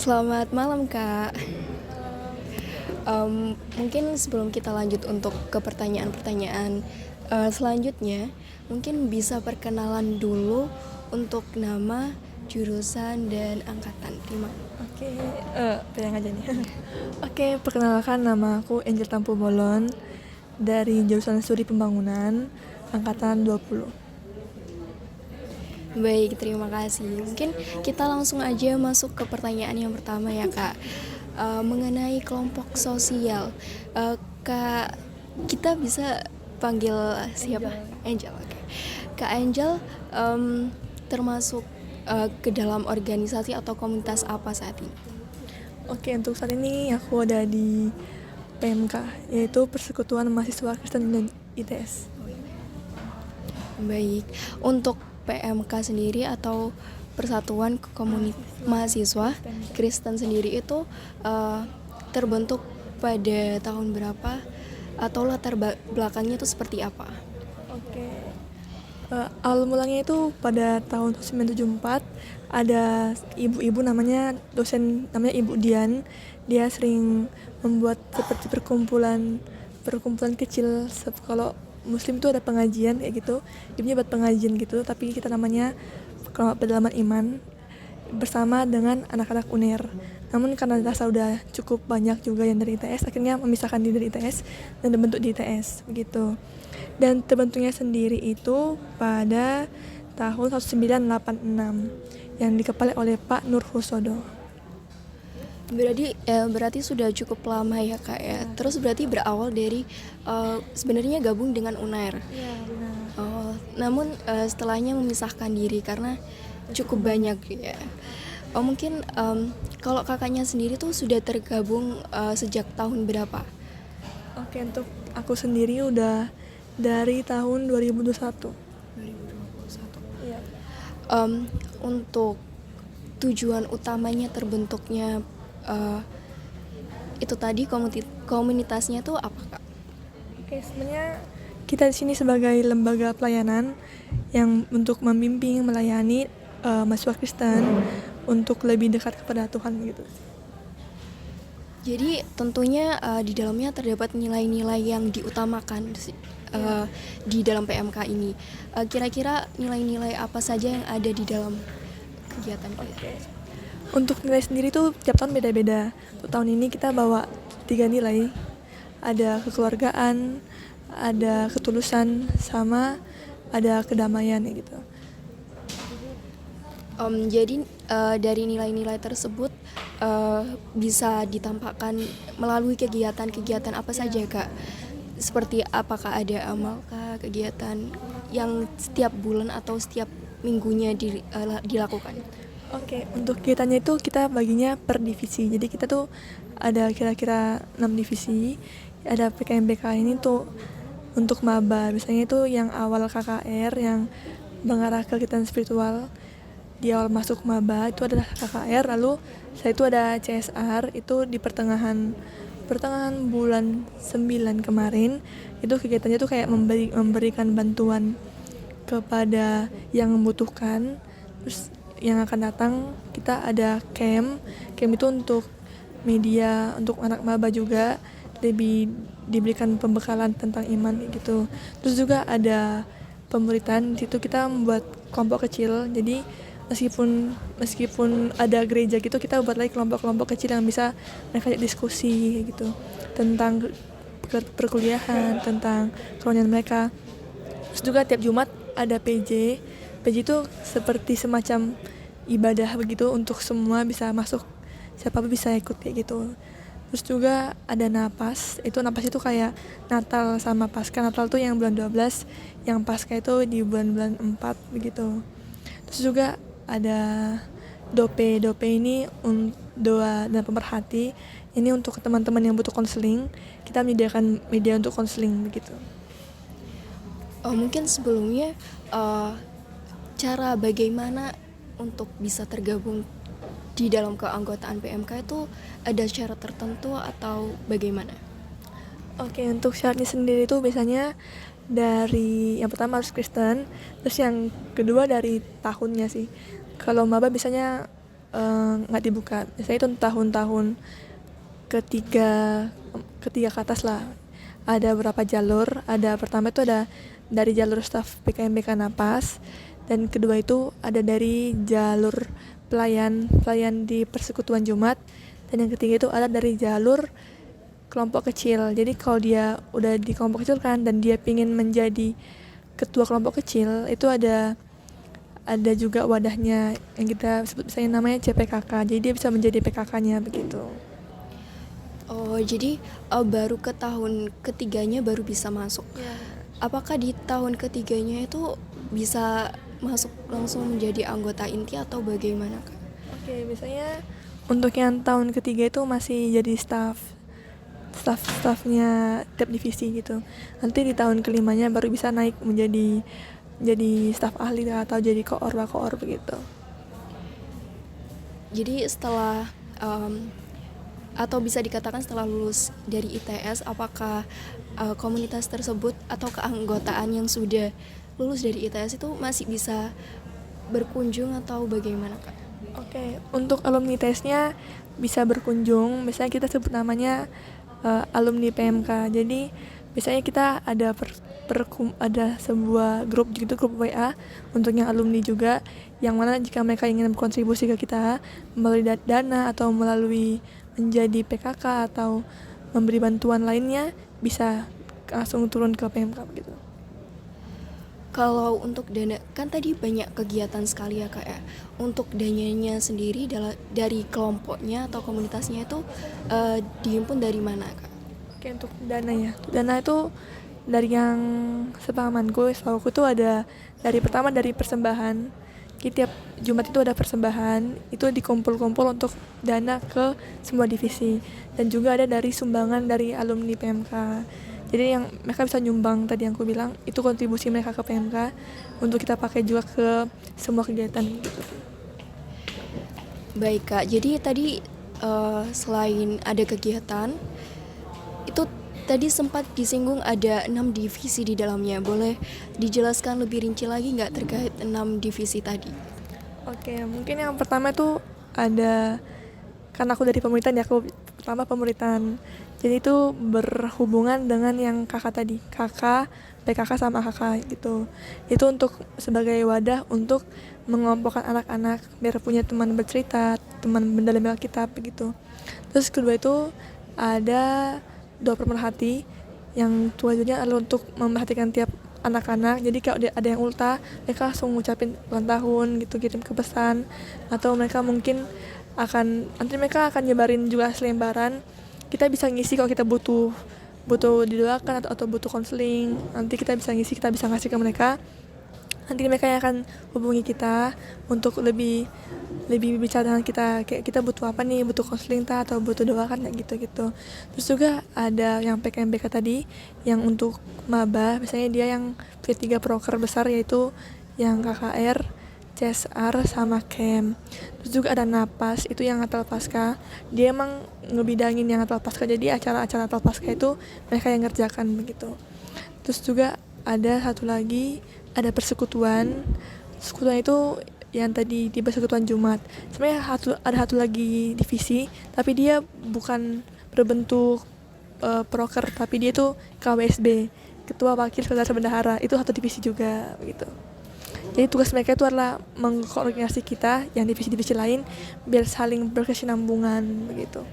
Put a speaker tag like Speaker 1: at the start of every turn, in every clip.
Speaker 1: Selamat malam Kak. Mungkin sebelum kita lanjut untuk ke pertanyaan-pertanyaan selanjutnya, mungkin bisa perkenalan dulu untuk nama, jurusan, dan angkatan. Terima kasih.
Speaker 2: Oke, yang aja nih. Oke, perkenalkan nama aku Angel Tampu Bolon dari jurusan Studi Pembangunan angkatan 20.
Speaker 1: Baik, terima kasih. Mungkin kita langsung aja masuk ke pertanyaan yang pertama ya Kak. Mengenai kelompok sosial, Kak, kita bisa panggil siapa? Angel. Oke. Kak Angel termasuk ke dalam organisasi atau komunitas apa saat ini?
Speaker 2: Oke, untuk saat ini aku ada di PMK, yaitu Persekutuan Mahasiswa Kristen dan ITS.
Speaker 1: Baik, untuk PMK sendiri atau Persatuan Komunitas Mahasiswa Kristen sendiri itu terbentuk pada tahun berapa atau latar belakangnya itu seperti apa?
Speaker 2: Oke. Awal mulanya itu pada tahun 1974 ada ibu-ibu dosen namanya Ibu Dian. Dia sering membuat seperti perkumpulan kecil. Kalau Muslim itu ada pengajian kayak gitu, ibunya buat pengajian gitu, tapi kita namanya kelompok pedalaman iman bersama dengan anak-anak UNER. Namun karena rasa udah cukup banyak juga yang dari ITS, akhirnya memisahkan diri dari ITS dan terbentuk di ITS begitu. Dan terbentuknya sendiri itu pada tahun 1986 yang dikepalai oleh Pak Nur Husodo.
Speaker 1: Berarti sudah cukup lama ya Kak ya. Terus berarti berawal dari sebenarnya gabung dengan UNAIR.
Speaker 2: Iya, benar.
Speaker 1: Namun setelahnya memisahkan diri karena cukup banyak ya. Mungkin kalau kakaknya sendiri tuh sudah tergabung sejak tahun berapa?
Speaker 2: Oke, untuk aku sendiri udah dari tahun 2021.
Speaker 1: 2021.
Speaker 2: Iya.
Speaker 1: Untuk tujuan utamanya terbentuknya itu tadi komunitasnya tuh apa Kak?
Speaker 2: Oke, sebenarnya kita di sini sebagai lembaga pelayanan yang untuk membimbing, melayani mahasiswa Kristen untuk lebih dekat kepada Tuhan gitu.
Speaker 1: Jadi tentunya di dalamnya terdapat nilai-nilai yang diutamakan di dalam PMK ini. Kira-kira nilai-nilai apa saja yang ada di dalam kegiatan kita?
Speaker 2: Oke. Untuk nilai sendiri tuh tiap tahun beda-beda. Untuk tahun ini kita bawa 3 nilai. Ada kekeluargaan, ada ketulusan, sama ada kedamaian gitu.
Speaker 1: Jadi dari nilai-nilai tersebut bisa ditampakkan melalui kegiatan-kegiatan apa saja Kak? Seperti apakah ada amalkah kegiatan yang setiap bulan atau setiap minggunya dilakukan?
Speaker 2: Oke, untuk kegiatannya itu kita baginya per divisi. Jadi kita tuh ada kira-kira 6 divisi. Ada PKMBK ini tuh untuk maba. Biasanya itu yang awal KKR yang mengarah ke kegiatan spiritual. Di awal masuk maba itu adalah KKR, lalu saya itu ada CSR itu di pertengahan bulan 9 kemarin. Itu kegiatannya tuh kayak memberikan bantuan kepada yang membutuhkan. Terus yang akan datang kita ada camp itu untuk media, untuk anak maba juga lebih diberikan pembekalan tentang iman gitu. Terus juga ada pemuritan, di situ kita membuat kelompok kecil. Jadi meskipun ada gereja gitu, kita buat lagi kelompok-kelompok kecil yang bisa mereka diskusi gitu tentang perkuliahan, tentang kerohanian mereka. Terus juga tiap Jumat ada PJ. PJ itu seperti semacam ibadah begitu untuk semua bisa masuk, siapapun bisa ikut kayak gitu. Terus juga ada napas itu kayak Natal sama Paskah. Natal tuh yang bulan 12, yang Paskah itu di bulan-bulan 4 begitu. Terus juga ada dope ini doa dan pemerhati. Ini untuk teman-teman yang butuh konseling, kita menyediakan media untuk konseling begitu.
Speaker 1: Mungkin sebelumnya cara bagaimana untuk bisa tergabung di dalam keanggotaan PMK itu ada syarat tertentu atau bagaimana?
Speaker 2: Oke, untuk syaratnya sendiri itu biasanya dari yang pertama harus Kristen, terus yang kedua dari tahunnya sih. Kalau maba biasanya nggak dibuka. Biasanya itu tahun-tahun ketiga ketiga ke atas lah. Ada beberapa jalur. Ada pertama itu ada dari jalur staf PKMBK Napas, dan kedua itu ada dari jalur pelayan di Persekutuan Jumat, dan yang ketiga itu ada dari jalur kelompok kecil. Jadi kalau dia udah di kelompok kecil kan, dan dia pingin menjadi ketua kelompok kecil, itu ada juga wadahnya yang kita sebut misalnya namanya CPKK. Jadi dia bisa menjadi PKK-nya begitu.
Speaker 1: Oh, jadi baru ke tahun ketiganya baru bisa masuk.
Speaker 2: Ya.
Speaker 1: Apakah di tahun ketiganya itu bisa masuk langsung menjadi anggota inti atau bagaimana, Kak?
Speaker 2: Oke, biasanya untuk yang tahun ketiga itu masih jadi staffnya tiap divisi gitu. Nanti di tahun kelimanya baru bisa naik menjadi staf ahli atau jadi koor begitu.
Speaker 1: Jadi setelah atau bisa dikatakan setelah lulus dari ITS, apakah komunitas tersebut atau keanggotaan yang sudah lulus dari ITS itu masih bisa berkunjung atau bagaimana, Kak?
Speaker 2: Oke, untuk alumni ITS-nya bisa berkunjung. Biasanya kita sebut namanya alumni PMK. Jadi biasanya kita ada ada sebuah grup gitu, grup WA untuk yang alumni juga, yang mana jika mereka ingin berkontribusi ke kita melalui dana atau melalui menjadi PKK atau memberi bantuan lainnya, bisa langsung turun ke PMK gitu.
Speaker 1: Kalau untuk dana, kan tadi banyak kegiatan sekali ya, Kak ya. Untuk dananya sendiri dari kelompoknya atau komunitasnya itu dihimpun dari mana, Kak?
Speaker 2: Oke, untuk dana ya. Dana itu dari yang sepahamanku, setahuku itu ada pertama dari persembahan. Jadi tiap Jumat itu ada persembahan, itu dikumpul-kumpul untuk dana ke semua divisi. Dan juga ada dari sumbangan dari alumni PMK. Jadi yang mereka bisa nyumbang, tadi yang aku bilang, itu kontribusi mereka ke PMK untuk kita pakai juga ke semua kegiatan gitu.
Speaker 1: Baik, Kak, jadi tadi selain ada kegiatan, itu tadi sempat disinggung ada 6 divisi di dalamnya. Boleh dijelaskan lebih rinci lagi nggak terkait 6 divisi tadi?
Speaker 2: Oke, mungkin yang pertama itu ada, karena aku dari pemuritan ya, aku pertama pemuritan. Jadi itu berhubungan dengan yang kakak tadi, kakak, PKK sama kakak gitu. Itu untuk sebagai wadah untuk mengelompokkan anak-anak biar punya teman bercerita, teman mendalam Alkitab begitu. Terus kedua itu ada doa pemerhati yang tujuannya adalah untuk memperhatikan tiap anak-anak. Jadi kalau ada yang ulta, mereka langsung ngucapin ulang tahun gitu, kirim ke pesan, atau mereka mungkin nanti mereka akan nyebarin juga selembaran. Kita bisa ngisi kalau kita butuh didoakan atau butuh konseling, nanti kita bisa ngisi, kita bisa ngasih ke mereka. Nanti mereka yang akan hubungi kita untuk lebih bicara dengan kita, kayak kita butuh apa nih, butuh konseling atau butuh doa kan, kayak gitu. Terus juga ada yang PKMBK tadi, yang untuk maba, misalnya dia yang punya 3 proker besar, yaitu yang KKR, CSR, sama KEM. Terus juga ada Napas, itu yang Natal Pasca. Dia emang ngebidangin yang Natal Pasca, jadi acara-acara Natal Pasca itu mereka yang ngerjakan begitu. Terus juga ada satu lagi, ada persekutuan. Persekutuan itu yang tadi di Persekutuan Jumat. Sebenarnya ada satu lagi divisi, tapi dia bukan berbentuk proker, tapi dia itu KWSB, Ketua Wakil Sekretaris Bendahara. Itu satu divisi juga begitu. Jadi tugas mereka itu adalah mengkoordinasi kita yang divisi-divisi lain biar saling berkesinambungan begitu.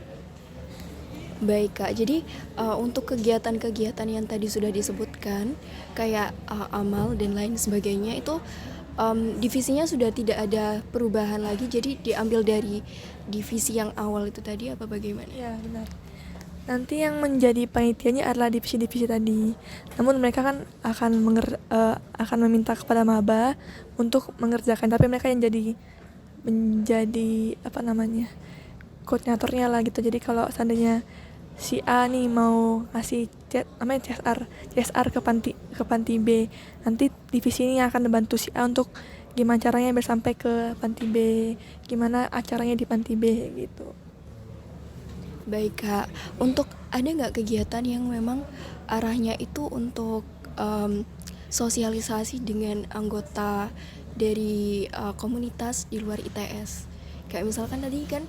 Speaker 1: Baik, Kak, jadi untuk kegiatan-kegiatan yang tadi sudah disebutkan kayak amal dan lain sebagainya itu divisinya sudah tidak ada perubahan lagi, jadi diambil dari divisi yang awal itu tadi apa bagaimana?
Speaker 2: Ya, benar. Nanti yang menjadi panitianya adalah divisi-divisi tadi. Namun mereka kan akan meminta kepada maba untuk mengerjakan, tapi mereka yang menjadi koordinatornya lah gitu. Jadi kalau seandainya si A nih mau ngasih namanya CSR ke panti B, nanti divisi ini akan membantu si A untuk gimana caranya biar sampai ke panti B, gimana acaranya di panti B gitu.
Speaker 1: Baik, Kak, untuk ada nggak kegiatan yang memang arahnya itu untuk sosialisasi dengan anggota dari komunitas di luar ITS? Kayak misalkan tadi kan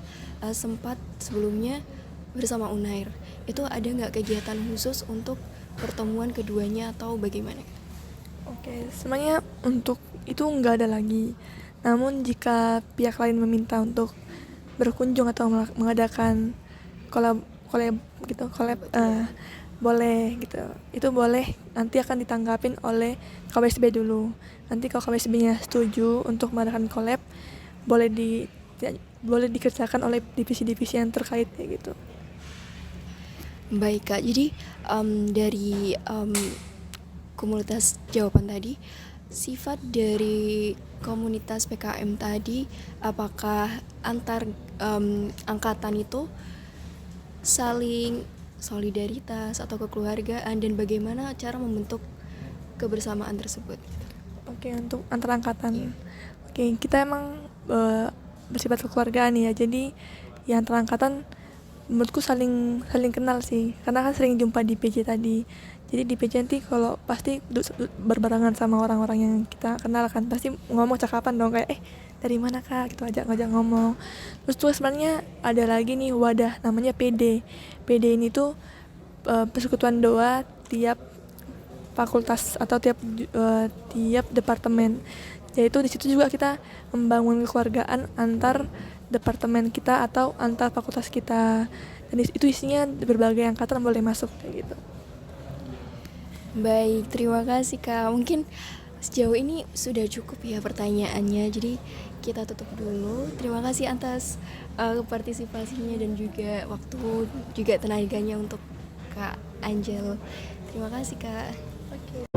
Speaker 1: sempat sebelumnya bersama Unair, itu ada nggak kegiatan khusus untuk pertemuan keduanya atau bagaimana?
Speaker 2: Oke, sebenarnya untuk itu nggak ada lagi. Namun jika pihak lain meminta untuk berkunjung atau mengadakan kolab kolab gitu, boleh gitu. Itu boleh, nanti akan ditanggapin oleh KWSB dulu. Nanti kalau KWSB-nya setuju untuk mengadakan collab, boleh boleh dikerjakan oleh divisi-divisi yang terkait kayak gitu.
Speaker 1: Baik Kak, jadi dari komunitas jawaban tadi, sifat dari komunitas PKM tadi, apakah antar angkatan itu saling solidaritas atau kekeluargaan, dan bagaimana cara membentuk kebersamaan tersebut?
Speaker 2: Oke, untuk antar angkatan. Oke, kita emang bersifat kekeluargaan ya. Jadi yang antar angkatan menurutku saling kenal sih, karena kan sering jumpa di PJ tadi. Jadi di PJ nanti kalau pasti berbarengan sama orang-orang yang kita kenal kan, pasti ngomong cakapan dong, kayak dari mana kak, gitu, ngajak ngomong. Terus tuh sebenarnya ada lagi nih wadah namanya PD. PD ini tuh persekutuan doa tiap fakultas atau tiap departemen. Jadi itu di situ juga kita membangun kekeluargaan antar departemen kita atau antar fakultas kita. Dan itu isinya berbagai angkatan boleh masuk kayak gitu.
Speaker 1: Baik, terima kasih Kak. Mungkin sejauh ini sudah cukup ya pertanyaannya. Jadi kita tutup dulu. Terima kasih atas partisipasinya dan juga waktu juga tenaganya untuk Kak Angel. Terima kasih Kak.
Speaker 2: Oke.